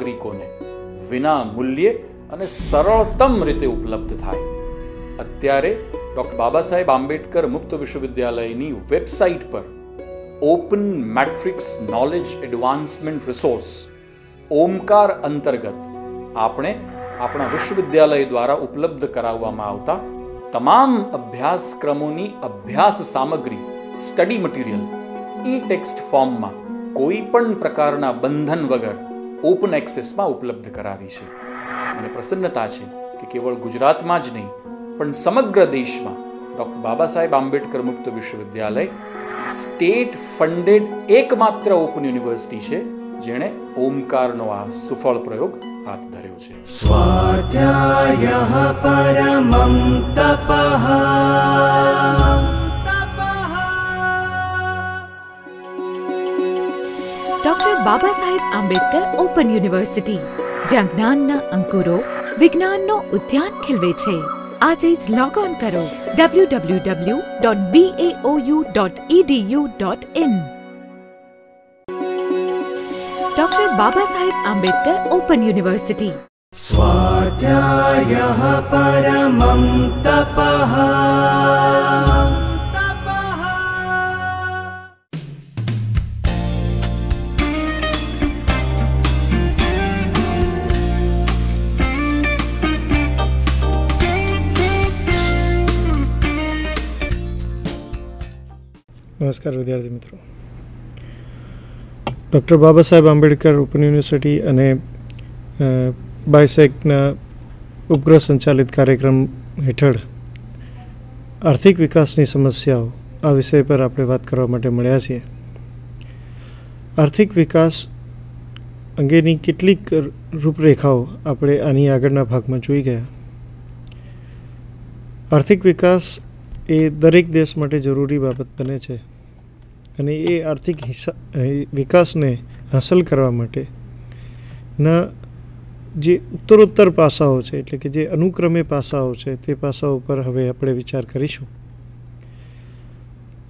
નાગરિકોને વિના મૂલ્યે અને સરળતમ રીતે ઉપલબ્ધ થાય. અત્યારે ડૉક્ટર બાબા સાહેબ આંબેડકર મુક્ત વિશ્વવિદ્યાલયની વેબસાઇટ પર open matrix knowledge advancement resource Omkar અંતર્ગત આપણે આપણા વિશ્વવિદ્યાલય દ્વારા ઉપલબ્ધ કરાવવામાં આવતા તમામ અભ્યાસક્રમોની અભ્યાસ સામગ્રી સ્ટડી મટીરિયલ ઈ ટેક્સ્ટ ફોર્મમાં કોઈ પણ પ્રકારના બંધન વગર ઓપન એક્સેસમાં ઉપલબ્ધ કરાવી છે. મને પ્રસન્નતા છે કે કેવળ ગુજરાતમાં જ નહીં પણ સમગ્ર દેશમાં ડૉક્ટર બાબા સાહેબ આંબેડકર મુક્ત વિશ્વવિદ્યાલય સ્ટેટ ફંડેડ એકમાત્ર ઓપન યુનિવર્સિટી છે જેણે ઓમકારનો આ સુફળ પ્રયોગ હાથ ધર્યો છે. સ્વાધ્યાયઃ પરમં તપઃ. Doctor Baba Saheb Ambedkar open university, જ્યાં જ્ઞાનના અંકુરો વિજ્ઞાનનો ઉદ્યાન ખીલવે છે. આજે જ લોગ ઓન કરો www.baou.edu.in. Doctor Baba Saheb Ambedkar open university. સ્વાધ્યાયઃ પરમં તપઃ. નમસ્કાર વિદ્યાર્થી મિત્રો. Doctor Baba Saheb Ambedkar open university અને બાયસેકના ઉપગ્રહ સંચાલિત કાર્યક્રમ હેઠળ આર્થિક વિકાસની સમસ્યાઓ આ વિષય પર આપણે વાત કરવા માટે મળ્યા છીએ. આર્થિક વિકાસ અંગેની કેટલીક રૂપરેખાઓ આપણે આની આગળના ભાગમાં જોઈ ગયા. આર્થિક વિકાસ એ દરેક દેશ માટે જરૂરી બાબત બને છે અને એ આર્થિક વિકાસને હાંસલ કરવા માટેના જે ઉત્તરોત્તર પાસાઓ છે, એટલે કે જે અનુક્રમે પાસાઓ છે, તે પાસાઓ પર હવે આપણે વિચાર કરીશું.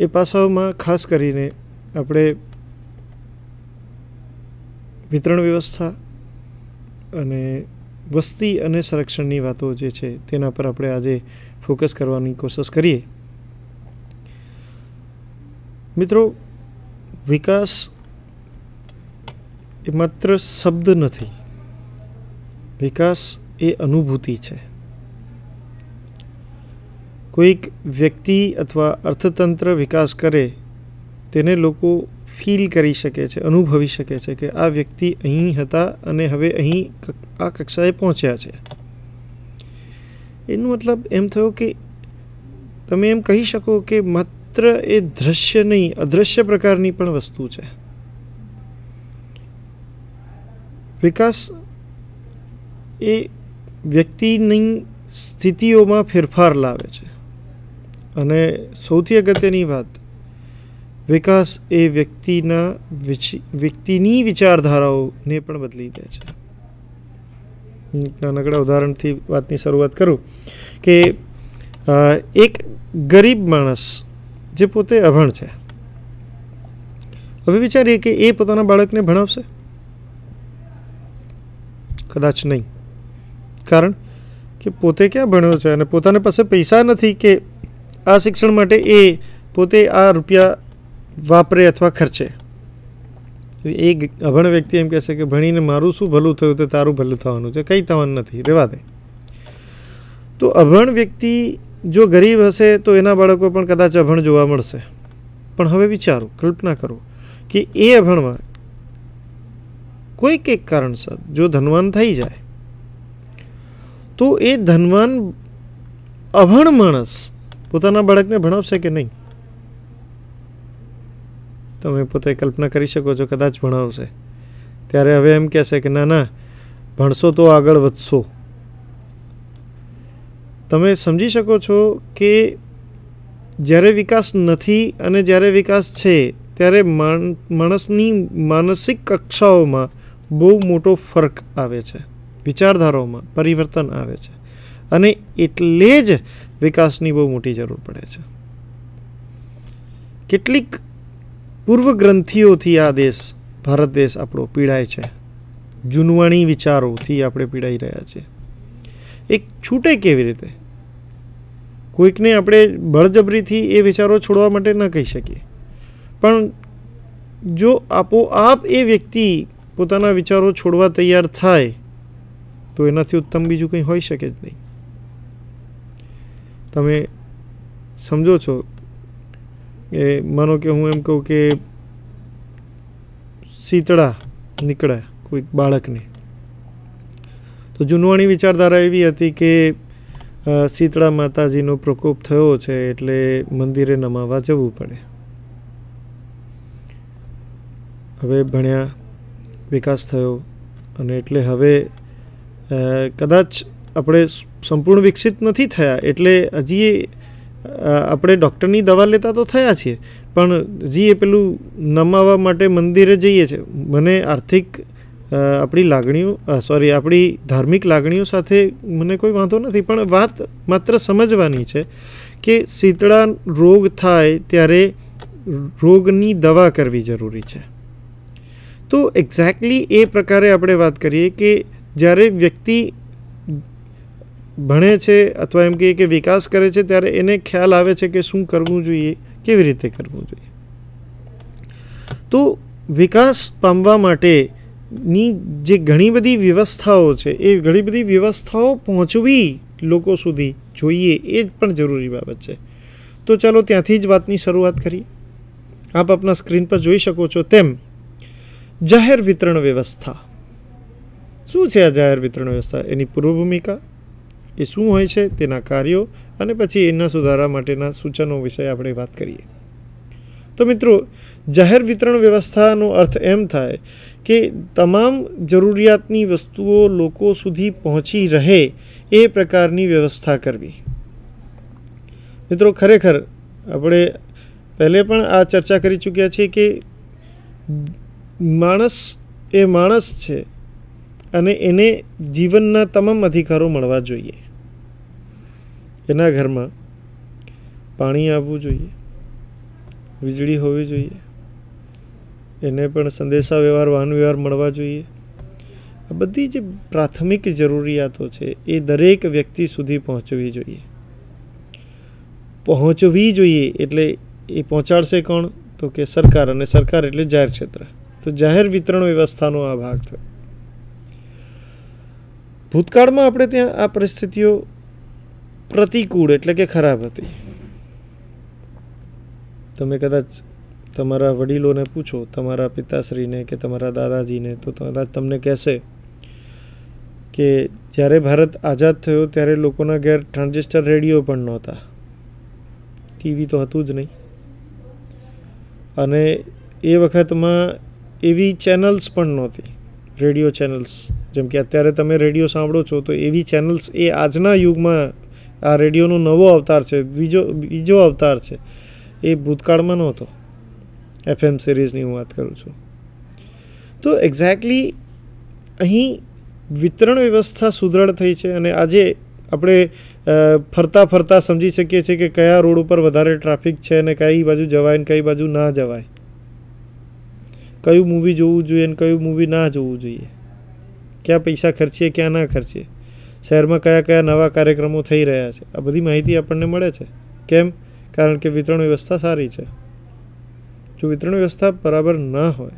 એ પાસાઓમાં ખાસ કરીને આપણે વિતરણ વ્યવસ્થા અને વસ્તી અને સંરક્ષણની વાતો જે છે તેના પર આપણે આજે ફોકસ કરવાની કોશિશ કરીએ. મિત્રો, વિકાસ એ માત્ર શબ્દ નથી, વિકાસ એ અનુભૂતિ છે. કોઈક વ્યક્તિ અથવા અર્થતંત્ર વિકાસ કરે તેને લોકો ફીલ કરી શકે છે, અનુભવી શકે છે કે આ વ્યક્તિ અહીં હતા અને હવે અહીં આ કક્ષાએ પહોંચ્યા છે. એનો મતલબ એમ થયો કે તમે એમ કહી શકો કે માત્ર એ દ્રશ્ય નહીં, અદૃશ્ય પ્રકારની પણ વસ્તુ છે. વિકાસ એ વ્યક્તિની સ્થિતિઓમાં ફેરફાર લાવે છે અને સૌથી અગત્યની વાત, વિકાસ એ વ્યક્તિની વિચારધારાઓને પણ બદલી દે છે. નાનકડા ઉદાહરણથી વાતની શરૂઆત કરું કે એક ગરીબ માણસ જે પોતે અભણ છે, હવે વિચારીએ કે એ પોતાના બાળકને ભણાવશે? કદાચ નહીં. કારણ કે પોતે ક્યાં ભણ્યો છે અને પોતાની પાસે પૈસા નથી કે આ શિક્ષણ માટે એ પોતે આ રૂપિયા વાપરે અથવા ખર્ચે. એ અભણ વ્યક્તિ એમ કહેશે કે ભણીને મારું શું ભલું થયું, તો તારું ભલું થવાનું છે, કંઈ થવાનું નથી, રહેવા દે. તો અભણ વ્યક્તિ જો ગરીબ હશે તો એના બાળકો પણ કદાચ અભણ જોવા મળશે. પણ હવે વિચારો, કલ્પના કરો કે એ અભણમાં કોઈક એક કારણસર જો ધનવાન થઈ જાય તો એ ધનવાન અભણ માણસ પોતાના બાળકને ભણાવશે કે નહીં? તમે પોતે કલ્પના કરી શકો છો, કદાચ ભણાવશે. ત્યારે હવે એમ કહેશે કે ના ના, ભણશો તો આગળ વધશો. તમે સમજી શકો છો કે જ્યારે વિકાસ નથી અને જ્યારે વિકાસ છે ત્યારે માણસની માનસિક કક્ષાઓમાં બહુ મોટો ફરક આવે છે, વિચારધારાઓમાં પરિવર્તન આવે છે અને એટલે જ વિકાસની બહુ મોટી જરૂર પડે છે. કેટલીક પૂર્વ ગ્રંથિઓથી આ દેશ, ભારત દેશ આપણો પીડાય છે જૂનવાણી વિચારોથી આપણે પીડાઈ રહ્યા છીએ. એક છૂટે કેવી રીતે? કોઈકને આપણે બળજબરીથી એ વિચારો છોડવા માટે ન કહી શકીએ, પણ જો આપોઆપ એ વ્યક્તિ પોતાના વિચારો છોડવા તૈયાર થાય તો એનાથી ઉત્તમ બીજું કંઈ હોઈ શકે જ નહીં. તમે સમજો છો કે માનો કે હું એમ કહું કે શીતળા નીકળ્યા કોઈક બાળકને, તો જૂનવાણી વિચારધારા એવી હતી કે શીતળા માતાજીનો પ્રકોપ થયો છે એટલે મંદિરે નમાવા જવું પડે. હવે ભણ્યા, વિકાસ થયો અને એટલે હવે કદાચ આપણે સંપૂર્ણ વિકસિત નથી થયા, એટલે હજી આપણે ડૉક્ટરની દવા લેતા તો થયા છીએ, પણ હજી એ પેલું નમાવા માટે મંદિરે જઈએ છીએ. મને આર્થિક આપણી લાગણીઓ આપણી ધાર્મિક લાગણીઓ સાથે મને કોઈ વાંધો નથી, પણ વાત માત્ર સમજવાની છે કે શીતળા રોગ થાય ત્યારે રોગની દવા કરવી જરૂરી છે. તો એક્ઝેક્ટલી એ પ્રકારે આપણે વાત કરીએ કે જ્યારે વ્યક્તિ ભણે છે અથવા એમ કહીએ કે વિકાસ કરે છે ત્યારે એને ખ્યાલ આવે છે કે શું કરવું જોઈએ, કેવી રીતે કરવું જોઈએ. તો વિકાસ પામવા માટેની જે ઘણી બધી વ્યવસ્થાઓ છે એ ઘણી બધી વ્યવસ્થાઓ પહોંચવી લોકો સુધી જોઈએ એ જ પણ જરૂરી બાબત છે. તો ચાલો ત્યાંથી જ વાતની શરૂઆત કરીએ. આપ આપના સ્ક્રીન પર જોઈ શકો છો તેમ જાહેર વિતરણ વ્યવસ્થા. શું છે આ જાહેર વિતરણ વ્યવસ્થા? એની પૂર્વ ભૂમિકા, એ શું હોય છે, તેના કાર્યો અને પછી એના સુધારા માટેના સૂચનો વિશે આપણે વાત કરીએ. તો મિત્રો, જાહેર વિતરણ વ્યવસ્થાનો અર્થ એમ થાય કે તમામ જરૂરિયાતની વસ્તુઓ લોકો સુધી પહોંચી રહે એ પ્રકારની વ્યવસ્થા કરવી. મિત્રો, ખરેખર આપણે પહેલે પણ આ ચર્ચા કરી ચૂક્યા છીએ કે માણસ એ માણસ છે અને એને જીવનના તમામ અધિકારો મળવા જોઈએ. એના ઘરમાં પાણી આવવું જોઈએ, વીજળી હોવી જોઈએ, એને પણ સંદેશા વ્યવહાર, વાહન વ્યવહાર મળવા જોઈએ. આ બધી જે પ્રાથમિક જરૂરિયાતો છે એ દરેક વ્યક્તિ સુધી પહોંચવી જોઈએ. પહોંચવી જોઈએ એટલે એ પહોંચાડશે કોણ? તો કે સરકાર, અને સરકાર એટલે જાહેર ક્ષેત્ર. તો જાહેર વિતરણ વ્યવસ્થાનો આ ભાગ થયો. ભૂતકાળમાં આપણે ત્યાં આ પરિસ્થિતિઓ પ્રતિકૂળ એટલે કે ખરાબ હતી. તમે કદાચ તમારા વડીલોને પૂછો, તમારા પિતાશ્રીને કે તમારા દાદાજીને, તો કદાચ તમને કહેશે કે જ્યારે ભારત આઝાદ થયો ત્યારે લોકોના ઘેર ટ્રાન્ઝિસ્ટર રેડિયો પણ નહોતા, ટીવી તો હતું જ નહીં, અને એ વખતમાં એવી ચેનલ્સ પણ નહોતી, રેડિયો ચેનલ્સ. જેમ કે અત્યારે તમે રેડિયો સાંભળો છો તો એવી ચેનલ્સ એ આજના યુગમાં આ રેડિયોનો નવો અવતાર છે, બીજો અવતાર છે, એ ભૂતકાળમાં નહોતો. FM સિરીઝની હું વાત કરું છું. તો એક્ઝેક્ટલી અહીં વિતરણ વ્યવસ્થા સુદૃઢ થઈ છે અને આજે આપણે ફરતા ફરતા સમજી શકીએ છીએ કે કયા રોડ ઉપર વધારે ટ્રાફિક છે અને કઈ બાજુ જવાય ને કઈ બાજુ ના જવાય, કયું મૂવી જોવું જોઈએ ને કયું મૂવી ના જોવું જોઈએ, ક્યાં પૈસા ખર્ચીએ ક્યાં ના ખર્ચીએ, શહેરમાં કયા કયા નવા કાર્યક્રમો થઈ રહ્યા છે. આ બધી માહિતી આપણને મળે છે. કેમ? કારણ કે વિતરણ વ્યવસ્થા સારી છે. જો વિતરણ વ્યવસ્થા બરાબર ના હોય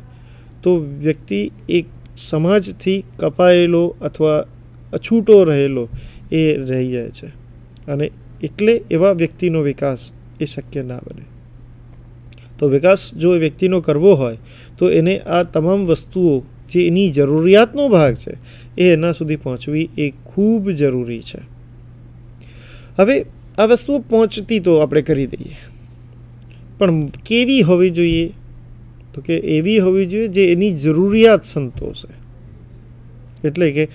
તો વ્યક્તિ એક સમાજથી કપાયેલો અથવા અછૂટો રહેલો એ રહી જાય છે, અને એટલે એવા વ્યક્તિનો વિકાસ એ શક્ય ના બને. તો વિકાસ જો એ વ્યક્તિનો કરવો હોય તો એને આ તમામ વસ્તુઓ જે એની જરૂરિયાતનો ભાગ છે એ એના સુધી પહોંચવી એ ખૂબ જરૂરી છે. હવે આ વસ્તુઓ પહોંચતી તો આપણે કરી દઈએ, પણ કેવી હોવી જોઈએ? તો કે એવી હોવી જોઈએ જે એની જરૂરિયાત સંતોષે. એટલે કે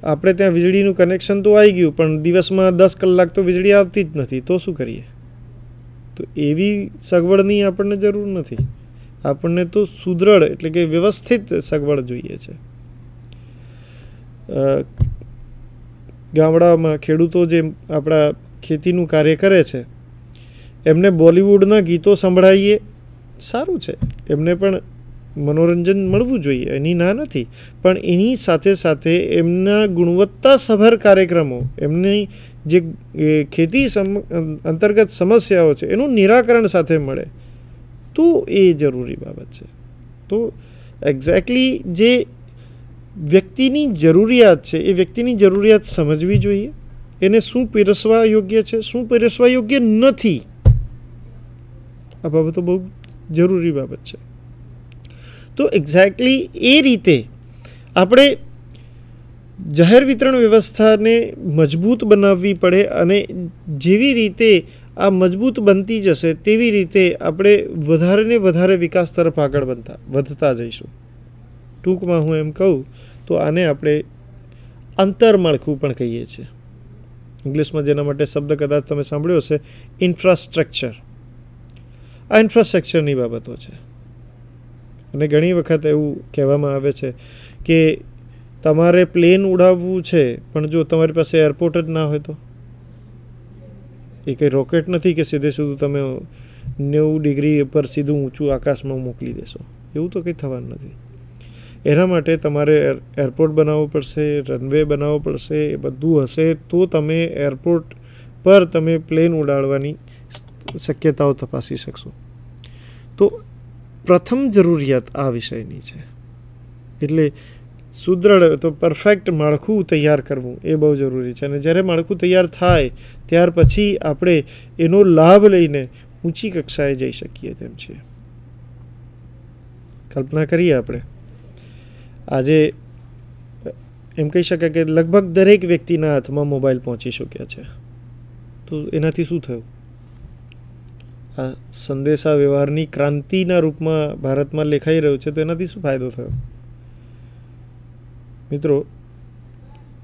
આપણે ત્યાં વીજળીનું કનેક્શન તો આવી ગયું, પણ દિવસમાં 10 કલાક તો વીજળી આવતી જ નથી, તો શું કરીએ? તો એવી સગવડની આપણને જરૂર નથી. આપણને તો સુદૃઢ એટલે કે વ્યવસ્થિત સગવડ જોઈએ છે. ગામડામાં ખેડૂતો જે આપણા ખેતીનું કાર્ય કરે છે એમને બોલિવૂડના ગીતો સંભળાવીએ, સારું છે, એમને પણ મનોરંજન મળવું જોઈએ, એની ના નથી, પણ એની સાથે સાથે એમના ગુણવત્તાસભર કાર્યક્રમો, એમની જે ખેતી અંતર્ગત સમસ્યાઓ છે એનું નિરાકરણ સાથે મળે તો એ જરૂરી બાબત છે. તો એક્ઝેક્ટલી જે વ્યક્તિની જરૂરિયાત છે એ વ્યક્તિની જરૂરિયાત સમજવી જોઈએ, એને શું પીરસવા યોગ્ય છે, શું પીરસવા યોગ્ય નથી, આ બાબતો બહુ જરૂરી બાબત છે. તો એક્ઝેક્ટલી એ રીતે આપણે જાહેર વિતરણ વ્યવસ્થાને મજબૂત બનાવવી પડે અને જેવી રીતે આ મજબૂત બનતી જશે તેવી રીતે આપણે વધારે ને વધારે વિકાસ તરફ આગળ વધતા જઈશું. ટૂંકમાં હું એમ કહું તો આને આપણે આંતરમાળખું પણ કહીએ છીએ. ઇંગ્લિશમાં જેના માટે શબ્દ કદાચ તમે સાંભળ્યો હશે, ઇન્ફ્રાસ્ટ્રક્ચર. આ ઇન્ફ્રાસ્ટ્રક્ચરની બાબતો છે. અને ઘણી વખત એવું કહેવામાં આવે છે કે તમારે પ્લેન ઉડાવવું છે પણ જો તમારી પાસે એરપોર્ટ જ ના હોય તો? એ કંઈ રોકેટ નથી કે સીધે સીધું તમે 90 ડિગ્રી પર સીધું ઊંચું આકાશમાં મોકલી દેશો, એવું તો કંઈ થવાનું નથી. એના માટે તમારે એરપોર્ટ બનાવવો પડશે, રનવે બનાવવો પડશે, એ બધું હશે તો તમે એરપોર્ટ પર તમે પ્લેન ઉડાડવાની શક્યતાઓ તપાસી શકશો. તો પ્રથમ જરૂરિયાત આ વિષયની છે. એટલે સુદૃઢ તો પરફેક્ટ માળખું તૈયાર કરવું એ બહુ જરૂરી છે. અને જ્યારે માળખું તૈયાર થાય ત્યાર પછી આપણે એનો લાભ લઈને ઊંચી કક્ષાએ જઈ શકીએ તેમ છીએ. કલ્પના કરીએ આપણે આજે એમ કહી શકાય કે લગભગ દરેક વ્યક્તિના હાથમાં મોબાઈલ પહોંચી શક્યા છે. તો એનાથી શું થયું? આ સંદેશા વ્યવહારની ક્રાંતિના રૂપમાં ભારતમાં લેખાઈ રહ્યું છે, તો એનાથી શું ફાયદો થયો? મિત્રો,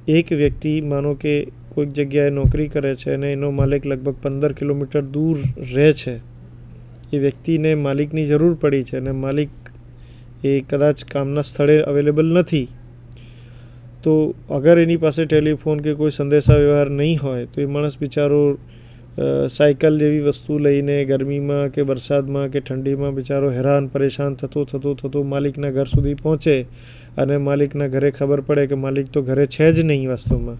એક વ્યક્તિ માનો કે કોઈક જગ્યાએ નોકરી કરે છે અને એનો માલિક લગભગ 15 કિલોમીટર દૂર રહે છે. એ વ્યક્તિને માલિકની જરૂર પડી છે અને માલિક એ કદાચ કામના સ્થળે અવેલેબલ નથી. તો અગર એની પાસે ટેલિફોન કે કોઈ સંદેશા વ્યવહાર નહીં હોય તો એ માણસ બિચારો સાયકલ જેવી વસ્તુ લઈને ગરમીમાં કે વરસાદમાં કે ઠંડીમાં બિચારો હેરાન પરેશાન થતો માલિકના ઘર સુધી પહોંચે અને માલિકના ઘરે ખબર પડે કે માલિક તો ઘરે છે જ નહીં વાસ્તવમાં,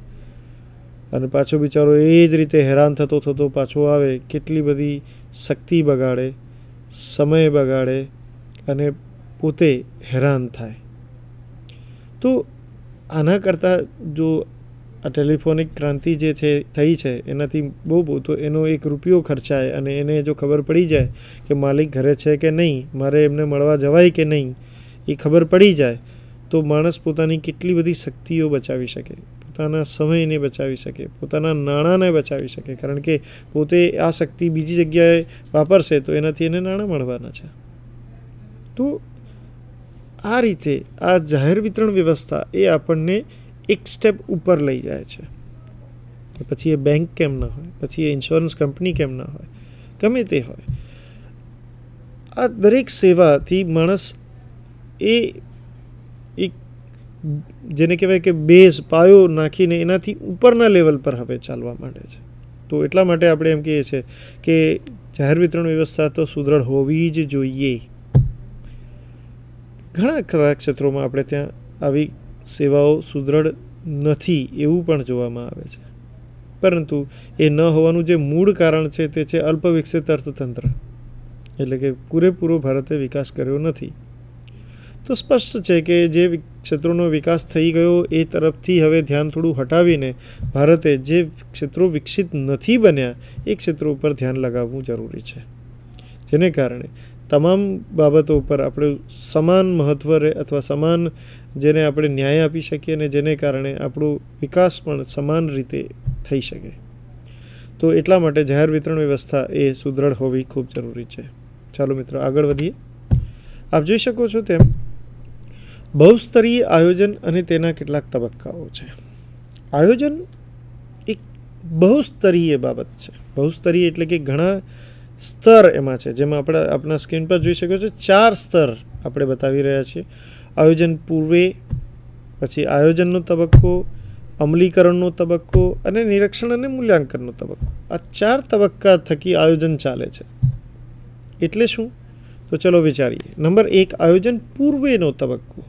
અને પાછો બિચારો એ જ રીતે હેરાન થતો પાછો આવે. કેટલી બધી શક્તિ બગાડે, સમય બગાડે અને પોતે હેરાન થાય. તો આના કરતાં જો આ ટેલિફોનિક ક્રાંતિ જે છે થઈ છે એનાથી બહુ તો એનો 1 રૂપિયો ખર્ચાય અને એને જો ખબર પડી જાય કે માલિક ઘરે છે કે નહીં, મારે એમને મળવા જવાય કે નહીં, એ ખબર પડી જાય તો માણસ પોતાની કેટલી બધી શક્તિઓ બચાવી શકે, પોતાના સમયને બચાવી શકે, પોતાના નાણાંને બચાવી શકે. કારણ કે પોતે આ શક્તિ બીજી જગ્યાએ વાપરશે તો એનાથી એને નાણાં મળવાના છે. તો આ રીતે આ જાહેર વિતરણ વ્યવસ્થા એ આપણને એક સ્ટેપ ઉપર લઈ જાય છે. પછી એ બેંક કેમ ના હોય, પછી એ ઇન્સ્યોરન્સ કંપની કેમ ના હોય, ગમે તે હોય, આ દરેક સેવાથી માણસ એ એક જેને કહેવાય કે બેઝ પાયો નાખીને એનાથી ઉપરના લેવલ પર હવે ચાલવા માંડે છે. તો એટલા માટે આપણે એમ કહીએ છીએ કે જાહેર વિતરણ વ્યવસ્થા તો સુદૃઢ હોવી જ જોઈએ. ઘણા ખરા ક્ષેત્રોમાં આપણે ત્યાં આવી સેવાઓ સુદૃઢ નથી એવું પણ જોવામાં આવે છે. પરંતુ એ ન હોવાનું જે મૂળ કારણ છે તે છે અલ્પ વિકસિત અર્થતંત્ર, એટલે કે પૂરેપૂરો ભારતે વિકાસ કર્યો નથી. તો સ્પષ્ટ છે કે જે ક્ષેત્રોનો વિકાસ થઈ ગયો એ તરફથી હવે ધ્યાન થોડું હટાવીને ભારતે જે ક્ષેત્રો વિકસિત નથી બન્યા એ ક્ષેત્રો ઉપર ધ્યાન લગાવવું જરૂરી છે. જેને કારણે તમામ બાબતો પર આપણે સમાન મહત્ત્વ રહે અથવા સમાન જેને આપણે ન્યાય આપી શકીએ અને જેને કારણે આપણો વિકાસ પણ સમાન રીતે થઈ શકે. તો એટલા માટે જાહેર વિતરણ વ્યવસ્થા એ સુદૃઢ હોવી ખૂબ જરૂરી છે. ચાલો મિત્રો આગળ વધીએ. આપ જોઈ શકો છો તેમ બહુસ્તરીય આયોજન અને તેના કેટલાક તબક્કાઓ છે. આયોજન એક બહુસ્તરીય બાબત છે. બહુસ્તરીય એટલે કે ઘણા સ્તર એમાં છે. જેમાં આપણે આપણા સ્ક્રીન પર જોઈ શકો છો 4 સ્તર આપણે બતાવી રહ્યા છીએ. આયોજન પૂર્વે, પછી આયોજનનો તબક્કો, અમલીકરણનો તબક્કો અને નિરીક્ષણ અને મૂલ્યાંકનનો તબક્કો. આ 4 તબક્કા થકી આયોજન ચાલે છે. એટલે શું? તો તો ચલો વિચારીએ. નંબર 1, આયોજન પૂર્વેનો તબક્કો.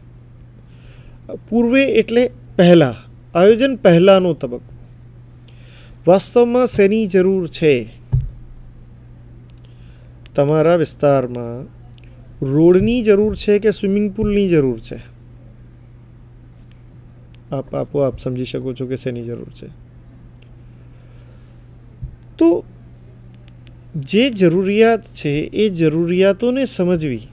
પૂર્વે એટલે પહેલાં, આયોજન પહેલાંનો તબક્કો. વાસ્તવમાં શેની જરૂર છે? તમારા વિસ્તારમાં રોડની જરૂર છે કે સ્વિમિંગ પુલની જરૂર છે? આપ આપોઆપ સમજી શકો છો કે શેની જરૂર છે. તો જે જરૂરિયાત છે એ જરૂરિયાતોને સમજવી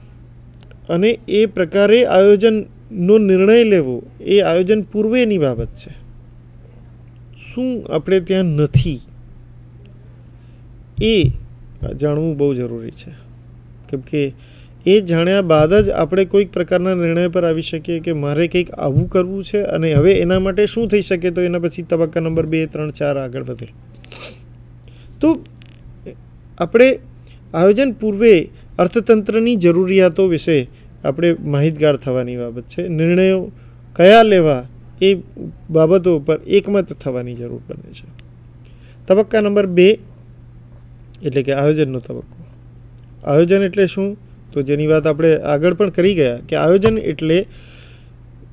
અને એ પ્રકારે આયોજનનો નિર્ણય લેવો એ આયોજન પૂર્વેની બાબત છે. શું આપણે ત્યાં નથી એ જાણવું બહુ જરૂરી છે, કેમ કે એ જાણ્યા બાદ જ આપણે કોઈક પ્રકારના નિર્ણય પર આવી શકીએ કે મારે કંઈક આવું કરવું છે અને હવે એના માટે શું થઈ શકે, તો એના પછી તબક્કા નંબર 2, 3, 4 આગળ વધે. તો આપણે આયોજન પૂર્વે અર્થતંત્રની જરૂરિયાતો વિશે આપણે માહિતગાર થવાની બાબત છે. નિર્ણયો કયા લેવા એ બાબતો પર એકમત થવાની જરૂર બને છે. તબક્કા નંબર 2 એટલે કે આયોજનનો તબક્કો. આયોજન એટલે શું? તો જેની વાત આપણે આગળ પણ કરી ગયા કે આયોજન એટલે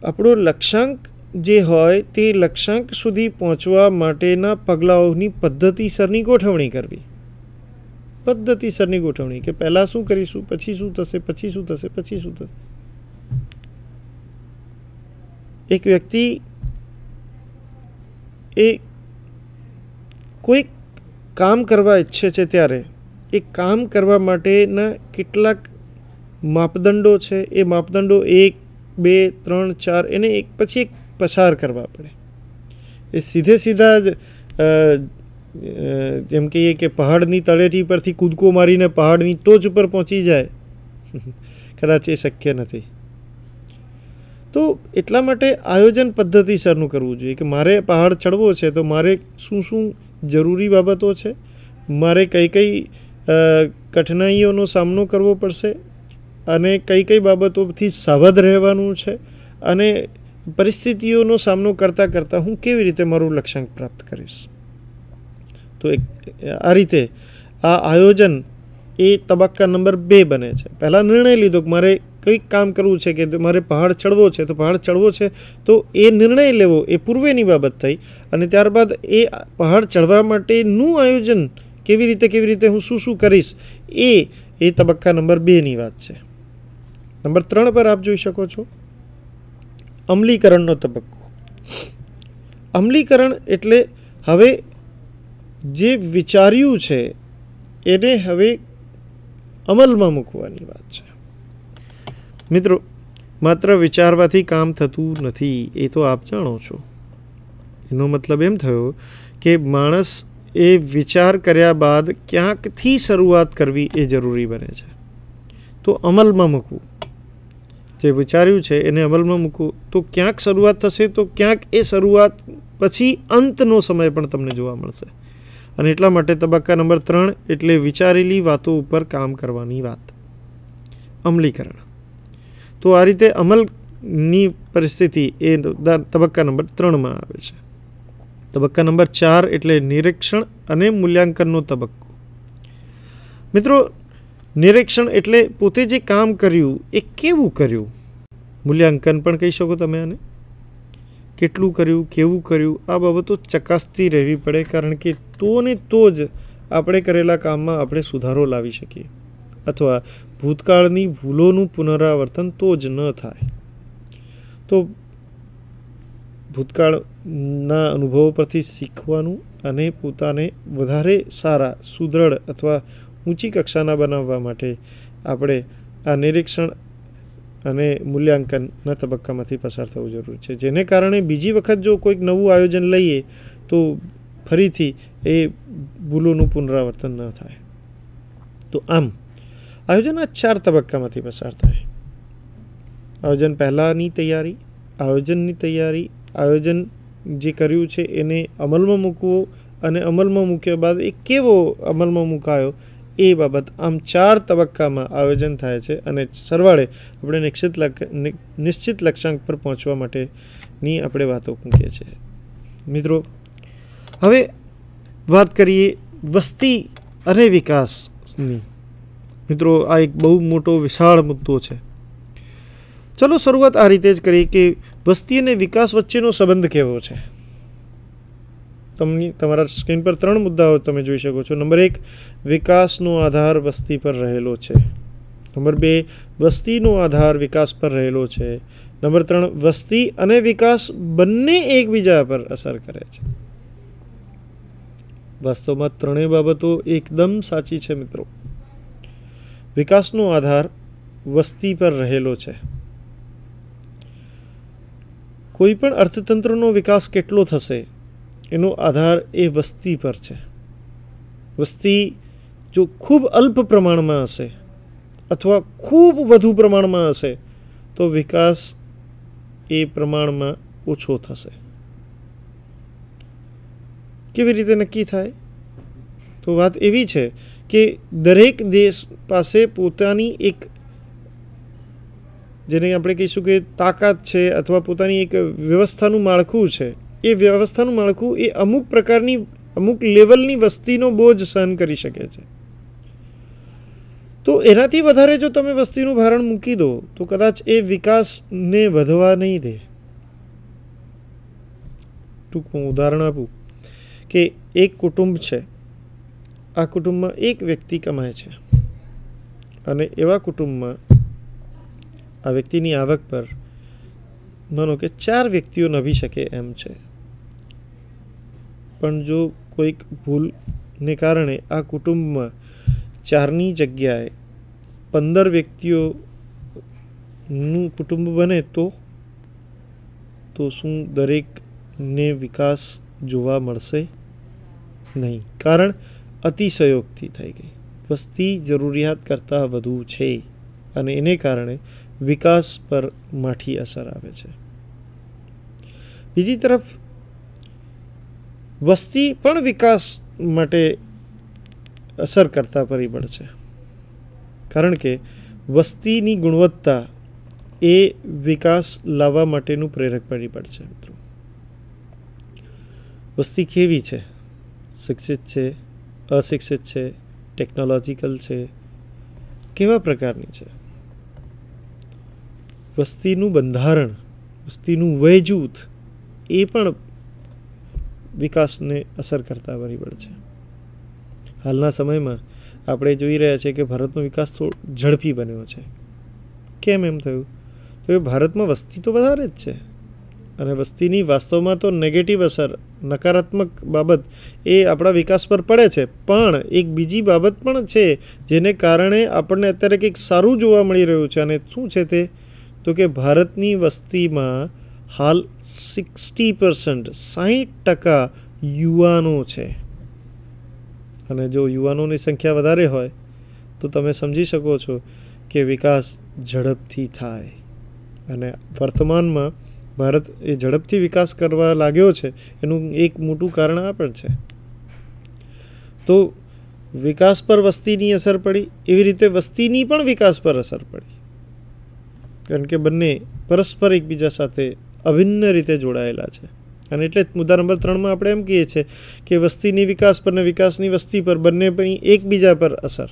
આપણો લક્ષ્યાંક જે હોય તે લક્ષ્યાંક સુધી પહોંચવા માટેના પગલાઓની પદ્ધતિસરની ગોઠવણી કરવી. પદ્ધતિસરની ગોઠવણી કે પહેલાં શું કરીશું, પછી શું થશે, પછી શું થશે, પછી શું થશે. એક વ્યક્તિ એ કોઈક કામ કરવા ઈચ્છે છે ત્યારે એ કામ કરવા માટેના કેટલાક માપદંડો છે. એ માપદંડો 1, 2, 3, 4 એને એક પછી એક પસાર કરવા પડે. એ સીધા જ જેમ કહીએ કે પહાડની તળેટી પરથી કૂદકો મારીને પહાડની ટોચ ઉપર પહોંચી જાય, કદાચ એ શક્ય નથી. તો એટલા માટે આયોજન પદ્ધતિસરનું કરવું જોઈએ કે મારે પહાડ ચડવો છે તો મારે શું શું જરૂરી બાબતો છે, મારે કઈ કઈ કઠિનાઈઓનો સામનો કરવો પડશે અને કઈ કઈ બાબતોથી સાવધ રહેવાનું છે અને પરિસ્થિતિઓનો સામનો કરતાં કરતાં હું કેવી રીતે મારું લક્ષ્યાંક પ્રાપ્ત કરીશ. તો આ રીતે આ આયોજન એ તબક્કા નંબર 2 બને છે. પહેલાં નિર્ણય લીધો કે મારે કંઈક કામ કરવું છે, કે મારે પહાડ ચડવો છે, તો પહાડ ચડવો છે તો એ નિર્ણય લેવો એ પૂર્વેની બાબત થઈ. અને ત્યારબાદ એ પહાડ ચડવા માટેનું આયોજન કેવી રીતે હું શું કરીશ એ તબક્કા નંબર 2ની વાત છે. નંબર 3 પર આપ જોઈ શકો છો અમલીકરણનો તબક્કો. અમલીકરણ એટલે હવે જે વિચાર્યું છે એને હવે અમલમાં મૂકવાની વાત છે. મિત્રો, માત્ર વિચારવાથી કામ થતું નથી એ તો આપ જાણો છો. એનો મતલબ એમ થયો કે માણસ એ વિચાર કર્યા બાદ ક્યાંકથી શરૂઆત કરવી એ જરૂરી બને છે. તો અમલમાં મૂકવું, જે વિચાર્યું છે એને અમલમાં મૂકવું, તો ક્યાંક શરૂઆત થશે તો ક્યાંક એ શરૂઆત પછી અંતનો સમય પણ તમને જોવા મળશે. અને એટલા માટે તબક્કા નંબર 3 એટલે વિચારેલી વાતો ઉપર કામ કરવાની વાત, અમલીકરણ. તો આ રીતે અમલની પરિસ્થિતિ એ તબક્કા નંબર 3માં આવે છે. તબક્કા નંબર 4 એટલે નિરીક્ષણ અને મૂલ્યાંકનનો તબક્કો. મિત્રો, નિરીક્ષણ એટલે પોતે જે કામ કર્યું એ કેવું કર્યું. મૂલ્યાંકન પણ કહી શકો તમે આને. કેટલું કર્યું, કેવું કર્યું, આ બાબતો ચકાસતી રહેવી પડે, કારણ કે તો ને તો જ આપણે કરેલા કામમાં આપણે સુધારો લાવી શકીએ અથવા ભૂતકાળની ભૂલોનું પુનરાવર્તન તો જ ન થાય. તો ભૂતકાળના અનુભવો પરથી શીખવાનું અને પોતાને વધારે સારા, સુદૃઢ અથવા ઊંચી કક્ષાના બનાવવા માટે આપણે આ નિરીક્ષણ અને મૂલ્યાંકનના તબક્કામાંથી પસાર થવું જરૂરી છે. જેને કારણે બીજી વખત જો કોઈક નવું આયોજન લઈએ તો ફરીથી એ ભૂલોનું પુનરાવર્તન ન થાય. તો આમ આયોજન આ 4 તબક્કામાંથી પસાર થાય. આયોજન પહેલાંની તૈયારી, આયોજનની તૈયારી, આયોજન જે કર્યું છે એને અમલમાં મૂકવો અને અમલમાં મૂક્યા બાદ એ કેવો અમલમાં મૂકાયો એ બાબત. આમ 4 તબક્કામાં આયોજન થાય છે અને સરવાળે આપણે નિશ્ચિત લક્ષ્યાંક પર પહોંચવા માટેની આપણે વાતો મૂકીએ છીએ. મિત્રો, હવે વાત કરીએ વસ્તી અને વિકાસની. મિત્રો આ એક બહુ મોટો વિશાળ મુદ્દો છે. ચલો શરૂઆત આ રીતે જ કરીએ કે વસ્તી અને વિકાસ વચ્ચેનો સંબંધ કેવો છે. તમારા સ્ક્રીન પર 3 મુદ્દાઓ તમે જોઈ શકો છો. નંબર 1, વિકાસનો આધાર વસ્તી પર રહેલો છે. નંબર 2, વસ્તીનો આધાર વિકાસ પર રહેલો છે. નંબર 3, વસ્તી અને વિકાસ બંને એકબીજા પર અસર કરે છે. વાસ્તવમાં ત્રણેય બાબતો એકદમ સાચી છે મિત્રો. વિકાસનો આધાર વસ્તી પર રહેલો છે. કોઈ પણ અર્થતંત્રનો વિકાસ કેટલો થશે એનો આધાર એ વસ્તી પર છે. વસ્તી જો ખૂબ અલ્પ પ્રમાણમાં હશે અથવા ખૂબ વધુ પ્રમાણમાં હશે તો વિકાસ એ પ્રમાણમાં ઓછો થશે. કેવી રીતે નક્કી થાય? તો વાત એવી છે કે દરેક દેશ પાસે પોતાની એક, જેને આપણે કહીશું કે તાકાત છે અથવા પોતાની એક વ્યવસ્થાનું માળખું છે. એ વ્યવસ્થાનું માળખું એ અમુક પ્રકારની, અમુક લેવલની વસ્તીનો બોજ સહન કરી શકે છે. તો એનાથી વધારે જો તમે વસ્તીનું ભારણ મૂકી દો તો કદાચ એ વિકાસને વધવા નહીં દે. ટૂંકમાં ઉદાહરણ આપું કે એક કુટુંબ છે, આ કુટુંબમાં એક વ્યક્તિ કમાય છે અને એવા કુટુંબમાં આ વ્યક્તિની આવક પર માનો કે 4 વ્યક્તિઓ નભી શકે એમ છે. પણ જો કોઈક ભૂલને કારણે આ કુટુંબમાં 4ની જગ્યાએ 15 વ્યક્તિઓનું કુટુંબ બને તો શું દરેકને વિકાસ જોવા મળશે? નહીં, કારણ અતિશયોક્તિ થઈ ગઈ. વસ્તી જરૂરિયાત કરતાં વધુ છે અને એને કારણે વિકાસ પર માઠી અસર આવે છે. બીજી તરફ વસ્તી પણ વિકાસ માટે અસર કરતા પરિબળ છે, કારણ કે વસ્તીની ગુણવત્તા એ વિકાસ લાવવા માટેનું પ્રેરક પરિબળ છે. મિત્રો, વસ્તી કેવી છે? શિક્ષિત છે, અશિક્ષિત છે, ટેકનોલોજીકલ છે, કેવા પ્રકારની છે? વસ્તીનું બંધારણ, વસ્તીનું વય જૂથ એ પણ વિકાસને અસર કરતા પરિબળ છે. હાલના સમયમાં આપણે જોઈ રહ્યા છીએ કે ભારતનો વિકાસ થોડો ઝડપી બન્યો છે. કેમ એમ થયું? તો એ ભારતમાં વસ્તી તો વધારે જ છે અને વસ્તીની વાસ્તવમાં તો નેગેટિવ અસર, નકારાત્મક બાબત એ આપણા વિકાસ પર પડે છે. પણ એક બીજી બાબત પણ છે જેને કારણે આપણને અત્યારે કંઈક સારું જોવા મળી રહ્યું છે. અને શું છે તે? તો કે ભારતની વસ્તીમાં હાલ 60% યુવાનો છે. અને જો યુવાનોની સંખ્યા વધારે હોય તો તમે સમજી શકો છો કે વિકાસ ઝડપથી થાય. અને વર્તમાનમાં ભારત એ ઝડપથી વિકાસ કરવા લાગ્યો છે એનું એક મોટું કારણ આ પણ છે. તો વિકાસ પર વસ્તીની અસર પડી, એવી રીતે વસ્તીની પણ વિકાસ પર અસર પડી, કારણ કે બંને પરસ્પર એકબીજા સાથે અભિન્ન રીતે જોડાયેલા છે. અને એટલે જ મુદ્દા નંબર 3માં આપણે એમ કહીએ છીએ કે વસ્તીની વિકાસ પર ને વિકાસની વસ્તી પર બંને પણ એકબીજા પર અસર.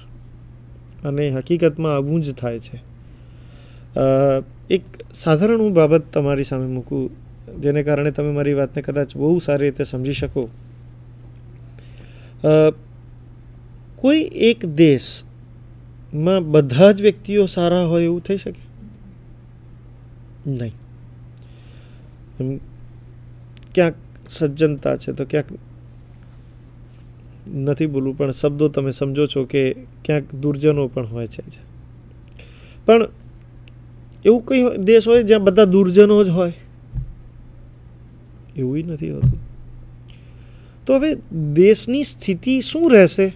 અને હકીકતમાં આવું જ થાય છે. એક સાધારણ હું બાબત તમારી સામે મૂકું જેને કારણે તમે મારી વાતને કદાચ બહુ સારી રીતે સમજી શકો. કોઈ એક દેશમાં બધા જ વ્યક્તિઓ સારા હોય એવું થઈ શકે? નહીં. ક્યાંક સજ્જનતા છે તો ક્યાંક, નથી બોલવું પણ શબ્દો તમે સમજો છો કે ક્યાંક દુર્જનો પણ હોય છે. પણ એવું કઈ દેશ હોય જ્યાં બધા દુર્જનો જ હોય? એવું નથી હોતું. તો હવે દેશની સ્થિતિ શું રહેશે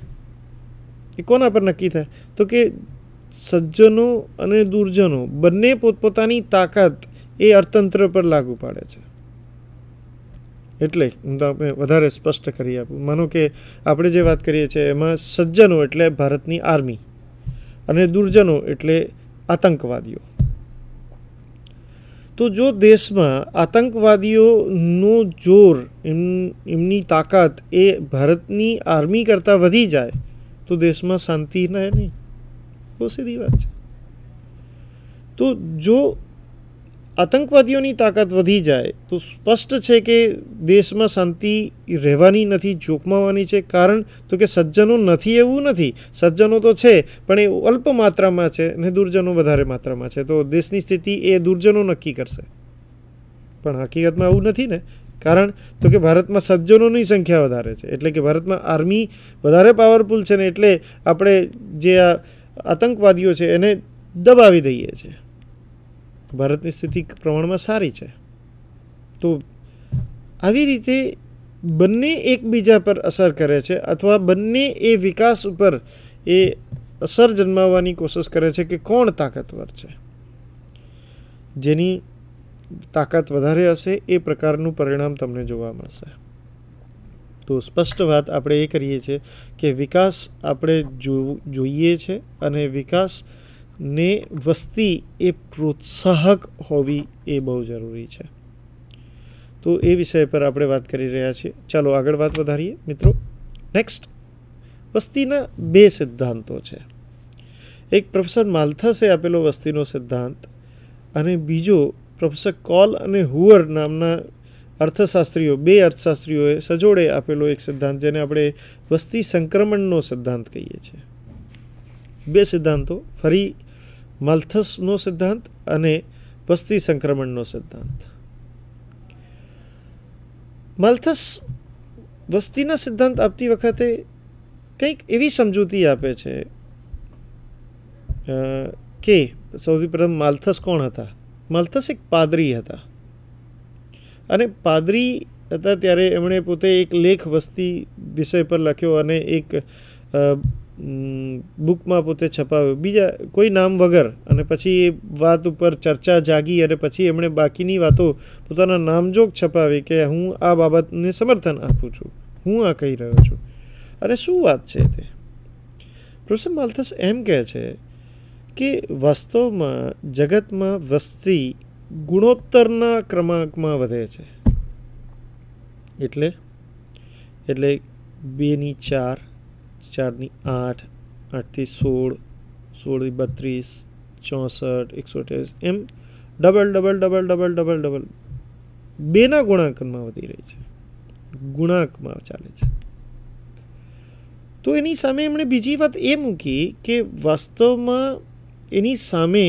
એ કોના પર નક્કી થાય? તો કે સજ્જનો અને દુર્જનો બંને પોતપોતાની તાકાત એ અર્થતંત્ર પર લાગુ પાડે છે. એટલે હું તમને વધારે સ્પષ્ટ કરી આપું. માનો કે આપણે જે વાત કરીએ છીએ એમાં સજ્જનો એટલે ભારતની આર્મી અને દુર્જનો એટલે આતંકવાદીઓ. તો જો દેશમાં આતંકવાદીઓનો જોર, એમની તાકાત એ ભારતની આર્મી કરતાં વધી જાય તો દેશમાં શાંતિ રહે નહીં. બહુ સીધી વાત છે. તો જો આતંકવાદીઓની તાકાત વધી જાય તો સ્પષ્ટ છે કે દેશમાં શાંતિ રહેવાની નથી, જોખમાવાની છે. કારણ તો કે સજ્જનો નથી એવું નથી, સજ્જનો તો છે પણ એ અલ્પ માત્રામાં છે અને દુર્જનો વધારે માત્રામાં છે. તો દેશની સ્થિતિ એ દુર્જનો નક્કી કરશે, પણ હકીકતમાં આવું નથી ને. કારણ તો કે ભારતમાં સજ્જનોની સંખ્યા વધારે છે, એટલે કે ભારતમાં આર્મી વધારે પાવરફુલ છે ને એટલે આપણે જે આ આતંકવાદીઓ છે એને દબાવી દઈએ છીએ. ભારતની સ્થિતિ પ્રમાણમાં સારી છે. તો આવી રીતે બંને એકબીજા પર અસર કરે છે અથવા બંને એ વિકાસ ઉપર એ અસર જન્માવવાની કોશિશ કરે છે કે કોણ તાકાતવર છે. જેની તાકાત વધારે હશે એ પ્રકારનું પરિણામ તમને જોવા મળશે. તો સ્પષ્ટ વાત આપણે એ કરીએ છીએ કે વિકાસ આપણે જોઈએ છે અને વિકાસને વસ્તી એ પ્રોત્સાહક હોવી એ બહુ જરૂરી છે. તો એ વિષય પર આપણે વાત કરી રહ્યા છીએ. ચાલો આગળ વાત વધારીએ મિત્રો. નેક્સ્ટ, વસ્તીના બે સિદ્ધાંતો છે. એક પ્રોફેસર માલ્થસે આપેલો વસ્તીનો સિદ્ધાંત અને બીજો પ્રોફેસર કોલ અને હુઅર નામના અર્થશાસ્ત્રીઓ, બે અર્થશાસ્ત્રીઓએ સજોડે આપેલો એક સિદ્ધાંત જેને આપણે વસ્તી સંક્રમણનો સિદ્ધાંત કહીએ છીએ. બે સિદ્ધાંતો, ફરી માલ્થસનો સિદ્ધાંત અને વસ્તી સંક્રમણનો સિદ્ધાંત. માલ્થસ વસ્તીના સિદ્ધાંત આપતી વખતે કંઈક એવી સમજૂતી આપે છે કે સૌથી પ્રથમ માલ્થસ કોણ હતા? માલ્થસ એક પાદરી હતા અને પાદરી હતા ત્યારે એમણે પોતે એક લેખ વસ્તી વિષય પર લખ્યો અને એક બુકમાં પોતે છપાવ્યો, બીજા કોઈ નામ વગર. અને પછી એ વાત ઉપર ચર્ચા જાગી અને પછી એમણે બાકીની વાતો પોતાના નામજોગ છપાવી કે હું આ બાબતને સમર્થન આપું છું, હું આ કહી રહ્યો છું. અને શું વાત છે તે? પ્રોફેસર માલ્થસ એમ કહે છે કે વાસ્તવમાં જગતમાં વસ્તી ગુણોત્તરના ક્રમાંકમાં વધે છે. એટલે 2 ની 4, 4 ની 8, 8 થી 16, 16 થી 32, 64, 128 એમ ડબલ બેના ગુણાંકનમાં વધી રહી છે, ગુણાંકમાં ચાલે છે. તો એની સામે એમણે બીજી વાત એ મૂકી કે વાસ્તવમાં એની સામે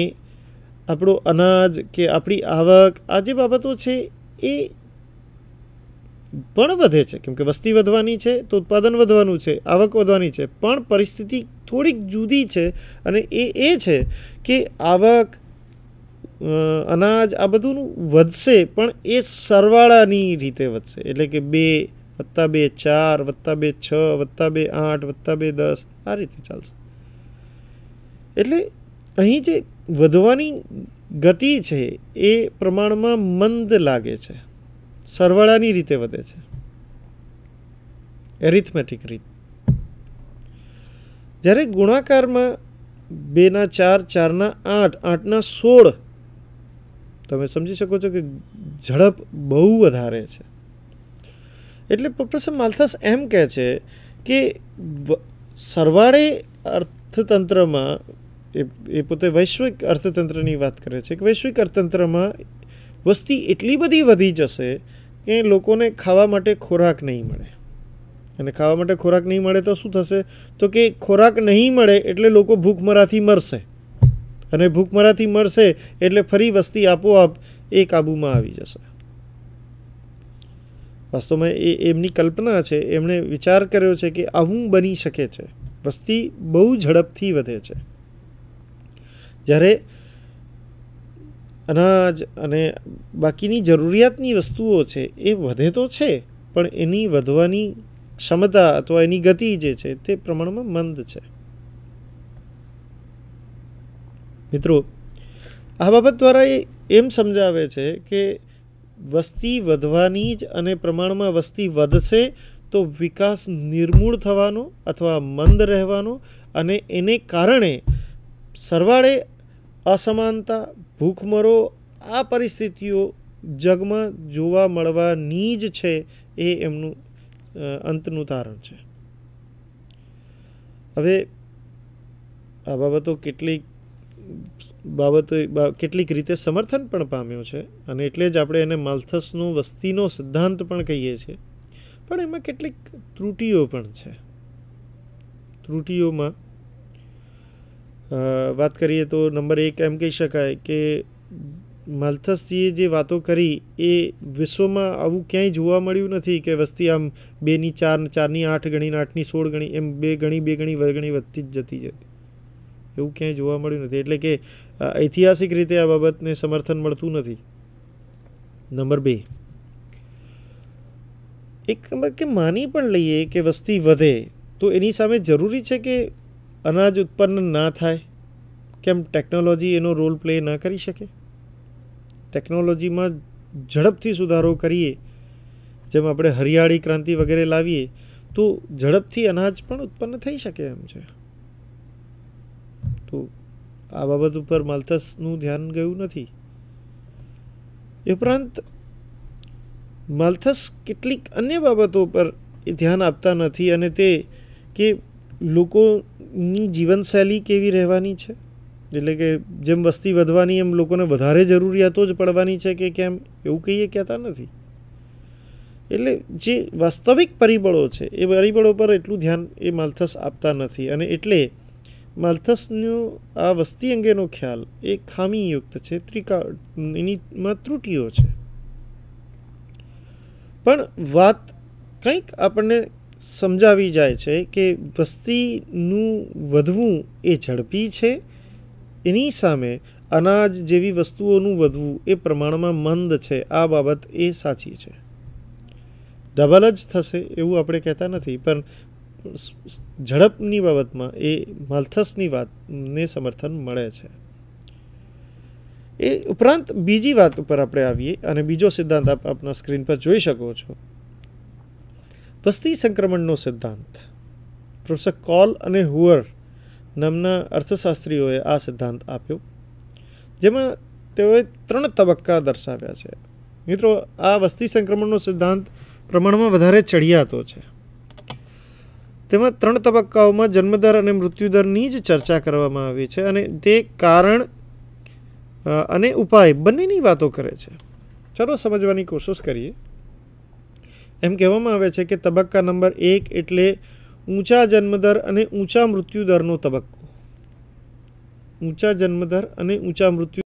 આપણો અનાજ કે આપણી આવક, આ જે બાબતો છે એ પણ વધે છે, કેમ કે વસ્તી વધવાની છે તો ઉત્પાદન વધવાનું છે, આવક વધવાની છે. પણ પરિસ્થિતિ થોડીક જુદી છે અને એ છે કે આવક, અનાજ આ બધું વધશે પણ એ સરવાળાની રીતે વધશે. એટલે કે 2 + 2 4 + 2 6 + 2 8 + 2 10 આ રીતે ચાલશે. એટલે અહીં જે વધવાની ગતિ છે એ પ્રમાણમાં મંદ લાગે છે, સરવાળાની રીતે વધે છે, એરિથમેટિક રીત. જ્યારે ગુણાકારમાં 2 ના 4, 4 ના 8, 8 ના 16 તમે સમજી શકો છો કે ઝડપ બહુ વધારે છે. એટલે પ્રોફેસર માલ્થસ એમ કહે છે કે સરવાળે અર્થતંત્રમાં એ પોતે વૈશ્વિક અર્થતંત્રની વાત કરે છે કે વૈશ્વિક અર્થતંત્રમાં વસ્તી એટલી બધી વધી જશે કે લોકોને ખાવા માટે ખોરાક નહીં મળે. અને ખાવા માટે ખોરાક નહીં મળે તો શું થશે? તો કે ખોરાક નહીં મળે એટલે લોકો ભૂખમરાથી મરશે અને ભૂખમરાથી મરશે એટલે ફરી વસ્તી આપોઆપ એ કાબૂમાં આવી જશે. વાસ્તવમાં એ એમની કલ્પના છે, એમણે વિચાર કર્યો છે કે આવું બની શકે છે. વસ્તી બહુ ઝડપથી વધે છે. જ્યારે અનાજ અને બાકીની જરૂરિયાતની વસ્તુઓ છે એ વધે તો છે પણ એની વધવાની ક્ષમતા અથવા એની ગતિ જે છે તે પ્રમાણમાં મંદ છે. મિત્રો, આ બાબત દ્વારા એ એમ સમજાવે છે કે વસ્તી વધવાની જ અને પ્રમાણમાં વસ્તી વધશે તો વિકાસ નિર્મૂળ થવાનો અથવા મંદ રહેવાનો અને એને કારણે સરવાળે અસમાનતા, ભૂખમરો આ પરિસ્થિતિઓ જગમાં જોવા મળવાની જ છે એ એમનું અંતનું તારણ છે. હવે આ બાબતો કેટલીક રીતે સમર્થન પણ પામ્યો છે અને એટલે જ આપણે એને માલ્થસનો વસ્તીનો સિદ્ધાંત પણ કહીએ છીએ. પણ એમાં કેટલીક ત્રુટીઓ પણ છે. ત્રુટીઓમાં વાત કરીએ તો નંબર 1 એમ કહી શકાય કે માલ્થસજીએ જે વાતો કરી એ વિશ્વમાં આવું ક્યાંય જોવા મળ્યું નથી કે વસ્તી આમ 2ની 4, 4ની 8 ગણી, 8ની 16 ગણી, એમ 2 ગણી વધતી જ જતી જતી, એવું ક્યાંય જોવા મળ્યું નથી. એટલે કે ઐતિહાસિક રીતે આ બાબતને સમર્થન મળતું નથી. નંબર 2, એક કે માની પણ લઈએ કે વસ્તી વધે તો એની સામે જરૂરી છે કે અનાજ ઉત્પન્ન ના થાય? કેમ ટેકનોલોજી એનો રોલ પ્લે ના કરી શકે? ટેકનોલોજીમાં ઝડપથી સુધારો કરીએ, જેમ આપણે હરિયાળી ક્રાંતિ વગેરે લાવીએ તો ઝડપથી અનાજ પણ ઉત્પન્ન થઈ શકે એમ છે. તો આ બાબત ઉપર માલ્થસનું ધ્યાન ગયું નથી. એ ઉપરાંત માલ્થસ કેટલીક અન્ય બાબતો પર ધ્યાન આપતા નથી, અને તે કે લોકોની જીવનશૈલી કેવી રહેવાની છે. એટલે કે જેમ વસ્તી વધવાની એમ લોકોને વધારે જરૂરિયાતો જ પડવાની છે કે કેમ, એવું કહીએ કહેતા નથી. એટલે જે વાસ્તવિક પરિબળો છે એ પરિબળો પર એટલું ધ્યાન એ માલ્થસ આપતા નથી, અને એટલે માલ્થસનો આ વસ્તી અંગેનો ખ્યાલ એ ખામીયુક્ત છે, એનીમાં ત્રુટીઓ છે. પણ વાત કંઈક આપણને સમજાવી જાય છે કે વસ્તીનું વધવું એ ઝડપી છે, એની સામે અનાજ જેવી વસ્તુઓનું વધવું એ પ્રમાણમાં મંદ છે. આ બાબત એ સાચી છે. ડબલ જ થશે એવું આપણે કહેતા નથી, પણ ઝડપની બાબતમાં એ માલ્થસની વાતને સમર્થન મળે છે. એ ઉપરાંત બીજી વાત ઉપર આપણે આવીએ, અને બીજો સિદ્ધાંત આપ આપના સ્ક્રીન પર જોઈ શકો છો. વસ્તી સંક્રમણનો સિદ્ધાંત. પ્રોફેસર કોલ અને હુઅર નામના અર્થશાસ્ત્રીઓએ આ સિદ્ધાંત આપ્યો, જેમાં તેઓએ 3 તબક્કા દર્શાવ્યા છે. મિત્રો, આ વસ્તી સંક્રમણનો સિદ્ધાંત પ્રમાણમાં વધારે ચડિયાતો છે. તેમાં 3 તબક્કાઓમાં જન્મદર અને મૃત્યુદરની જ ચર્ચા કરવામાં આવી છે, અને તે કારણ અને ઉપાય બંનેની વાતો કરે છે. ચાલો સમજવાની કોશિશ કરીએ. એમ કહેવામાં આવે છે કે તબક્કા નંબર 1 એટલે ઊંચા જન્મદર અને ઊંચા મૃત્યુદરનો તબક્કો. ઊંચા જન્મદર અને ઊંચા મૃત્યુ